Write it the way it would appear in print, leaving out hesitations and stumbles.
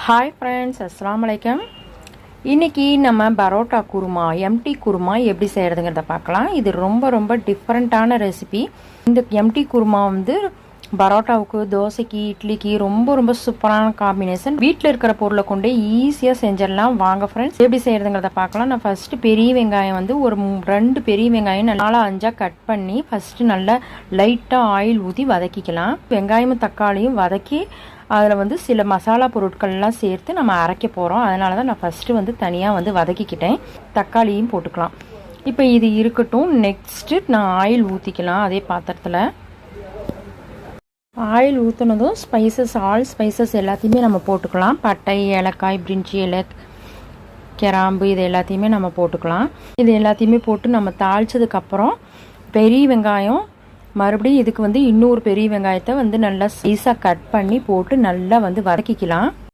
Hi friends, அஸ்ஸலாமு அலைக்கும். இன்றைக்கி நம்ம பரோட்டா குருமா, எம்டி குருமா எப்படி செய்கிறதுங்கிறத பார்க்கலாம். இது ரொம்ப ரொம்ப டிஃப்ரெண்ட்டான ரெசிபி. இந்த எம்டி குருமா வந்து பரோட்டாவுக்கு, தோசைக்கு, இட்லிக்கு ரொம்ப ரொம்ப சூப்பரான காம்பினேஷன். வீட்டில் இருக்கிற பொருளை கொண்டு ஈஸியாக செஞ்சிடலாம். வாங்க ஃப்ரெண்ட்ஸ், எப்படி செய்கிறதுங்கிறத பார்க்கலாம். நான் ஃபஸ்ட்டு பெரிய வெங்காயம் வந்து ஒரு 2 பெரிய வெங்காயம் 4-5 கட் பண்ணி ஃபஸ்ட்டு நல்லா லைட்டாக ஆயில் ஊற்றி வதக்கிக்கலாம். வெங்காயமும் தக்காளியும் வதக்கி அதில் வந்து சில மசாலா பொருட்கள்லாம் சேர்த்து நம்ம அரைக்க போகிறோம். அதனால தான் நான் ஃபஸ்ட்டு வந்து தனியாக வந்து வதக்கிக்கிட்டேன். தக்காளியும் போட்டுக்கலாம். இப்போ இது இருக்கட்டும். நெக்ஸ்ட்டு நான் ஆயில் ஊற்றிக்கலாம். அதே பாத்திரத்தில் ஆயில் ஊற்றினதும் ஆல் ஸ்பைசஸ் எல்லாத்தையுமே நம்ம போட்டுக்கலாம். பட்டை, ஏலக்காய், பிரிஞ்சி இலை, கிராம்பு, இது எல்லாத்தையுமே நம்ம போட்டுக்கலாம். இது எல்லாத்தையுமே போட்டு நம்ம தாளித்ததுக்கப்புறம் பெரிய வெங்காயம், மறுபடியும் இதுக்கு வந்து இன்னொரு பெரிய வெங்காயத்தை வந்து நல்லா சைஸாக கட் பண்ணி போட்டு நல்லா வந்து வதக்கிக்கலாம்.